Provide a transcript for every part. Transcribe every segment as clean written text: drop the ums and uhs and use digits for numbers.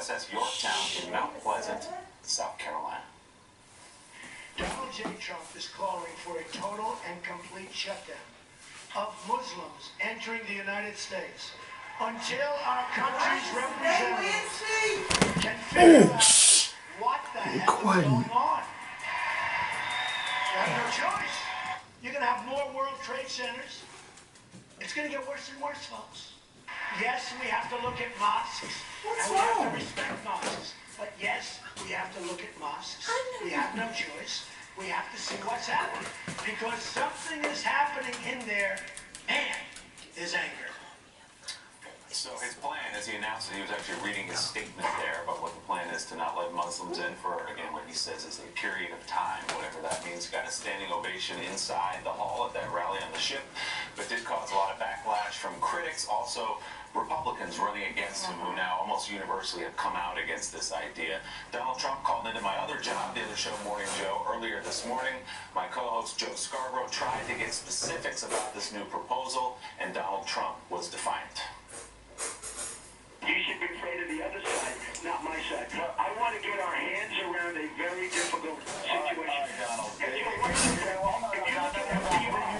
USS Yorktown in Mount Pleasant, South Carolina. Donald J. Trump is calling for a total and complete shutdown of Muslims entering the United States until our country's representatives can figure out what the hell is going on. You have no choice. You're going to have more World Trade Centers. It's going to get worse and worse, folks. Yes, we have to look at mosques. What's and we have wrong? to respect mosques. But yes, we have to look at mosques. We have no choice. We have to see what's happening. Because something is happening in there. Man, is anger. So his plan, as he announced it, he was actually reading his statement there about what the plan is to not let Muslims in for, again, what he says is a period of time, whatever that means. Got a standing ovation inside the hall at that rally on the ship, but did cause a lot of backlash from critics. Also, Republicans running against him, who now almost universally have come out against this idea. Donald Trump called into my other job, the other show, Morning Joe, earlier this morning. My co-host, Joe Scarborough, tried to get specifics about this new proposal, and Donald Trump was defiant. You should be afraid of the other side, not my side. I want to get our hands around a very difficult situation. All right, Donald. You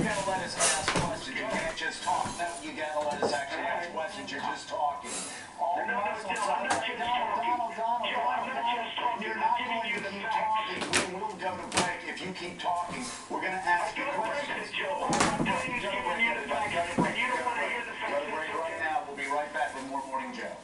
gotta let us ask questions. You can't just talk. Now you gotta let us actually ask questions. You're just talking. I'm not just talking. You're not going to keep talking. We will go to break. If you keep talking, we're going to ask you questions. Joe, I'm telling you, giving you the facts. You don't want to hear the facts. Go to break right now. We'll be right back with more Morning Joe.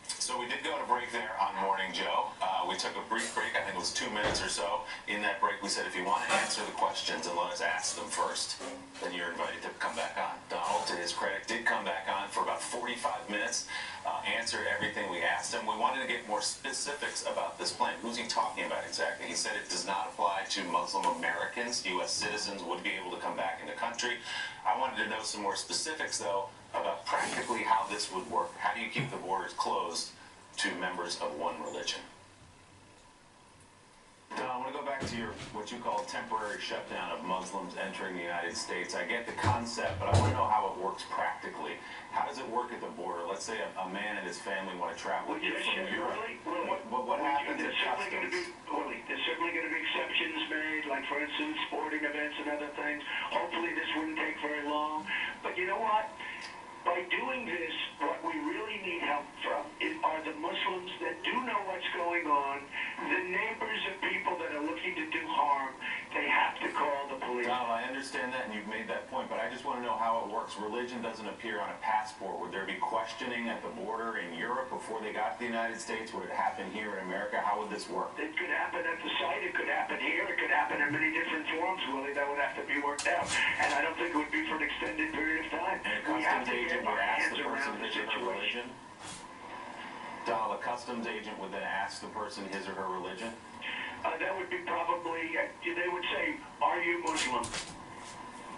So we did go to break there on Morning Joe. We took a brief break, I think it was 2 minutes or so. In that break, we said if you want to answer the questions and let us ask them first, then you're invited to come back on. Donald, to his credit, did come back on for about 45 minutes, answered everything we asked him. We wanted to get more specifics about this plan. Who's he talking about exactly? He said it does not apply to Muslim Americans. U.S. citizens would be able to come back in the country. I wanted to know some more specifics, though, about practically how this would work. How do you keep the borders closed to members of one religion? Don, I want to go back to your, what you call temporary shutdown of Muslims entering the United States. I get the concept, but I want to know how it works practically. How does it work at the border? Let's say a man and his family want to travel here from Europe. What happens at customs? There's certainly going to be exceptions made, like, for instance, sporting events and other things. Hopefully this wouldn't take very long. But you know what? By doing this, what we really need help from are the Muslims that do know what's going on, the neighbors of people that are looking to do harm. They have to call the police. Donald, I understand that, and you've made that point, but I just want to know how it works. Religion doesn't appear on a passport. Would there be questioning at the border in Europe before they got to the United States? Would it happen here in America? How would this work? It could happen at the site. It could happen here. It could happen in many different forms, Willie. That would have to be worked out. And I don't think it would be for an extended period of time. And a customs agent would ask the person his or her religion? Donald, a customs agent would then ask the person his or her religion? That would be probably, they would say, are you Muslim?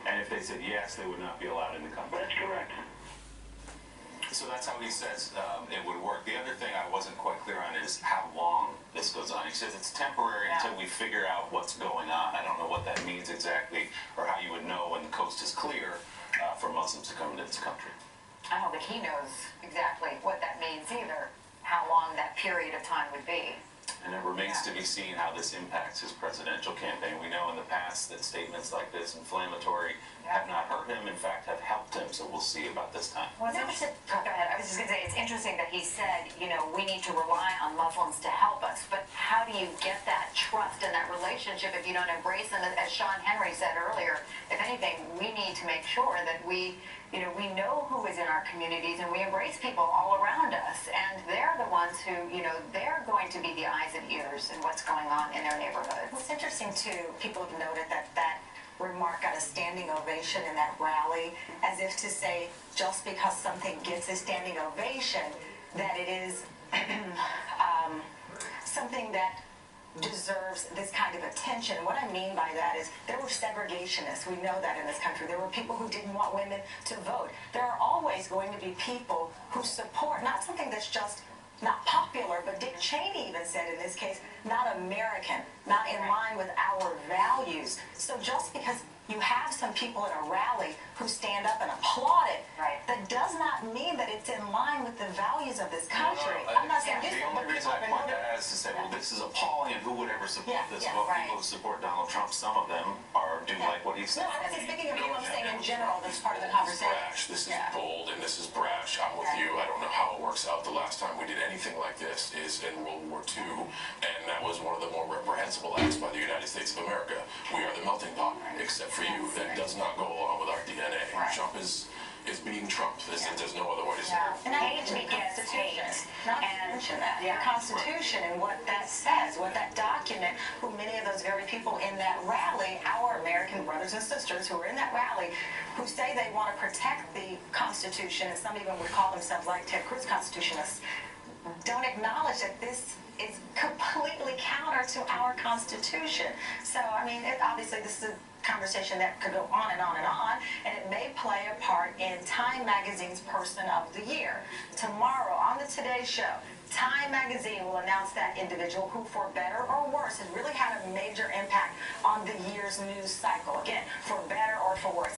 And if they said yes, they would not be allowed in the country. That's correct. So that's how he says it would work. The other thing I wasn't quite clear on is how long this goes on. He says it's temporary until we figure out what's going on. I don't know what that means exactly, or how you would know when the coast is clear for Muslims to come into this country. I don't think he knows exactly what that means either, how long that period of time would be. And it remains to be seen how this impacts his presidential campaign. We know in the past that statements like this, inflammatory, have not hurt him, in fact, have helped him. So we'll see about this time. Well, it's interesting. Go ahead. I was just going to say, it's interesting that he said, you know, we need to rely on Muslims to help us. But how do you get that trust and that relationship if you don't embrace them? As Sean Henry said earlier, if anything, we need to make sure that we know who is in our communities and we embrace people all around us. And they're the ones who, they're going to be the eyes and ears in what's going on in their neighborhood. It's interesting, too, people have noted that remark got a standing ovation in that rally, as if to say, just because something gets a standing ovation, that it is something that deserves this kind of attention. What I mean by that is there were segregationists. We know that in this country. There were people who didn't want women to vote. There are always going to be people who support not something that's just not popular, but Dick Cheney even said in this case, not American, not in line with our values. So just because you have some people at a rally who stand up and applaud it, Right. that does not mean that it's in line with the values of this country. I'm not saying The this, only but reason people I have been point noted. that out is to say, well, this is appalling, and who would ever support Yeah, this? yeah, Well, right. people who support Donald Trump, some of them do like what he's saying. No, I'm not saying speaking of you, I'm saying in general, that's part of the This is conversation. brash. This is Yeah. bold, and this is brash. I'm with you. I don't know how it works out. The last time we did anything like this is in World War II, and that was one of the more reprehensible acts by the United States of America. We are the melting pot, except for you. That does not go along with our DNA. Right. Trump is being Trump. There's no other way to say Yeah. it. And I Hate mentioned the begets Constitution. hate. Not to And- mention that. yeah. The Constitution and what that says, what that document, who many of those very people in that rally, our American brothers and sisters who are in that rally, who say they want to protect the Constitution, and some even would call themselves like Ted Cruz Constitutionists, don't acknowledge that this is completely counter to our Constitution. So, I mean, obviously this is a conversation that could go on and on and on, and it may play a part in Time Magazine's Person of the Year. Tomorrow on the Today Show, Time Magazine will announce that individual who, for better or worse, has really had a major impact on the year's news cycle. Again, for better or for worse.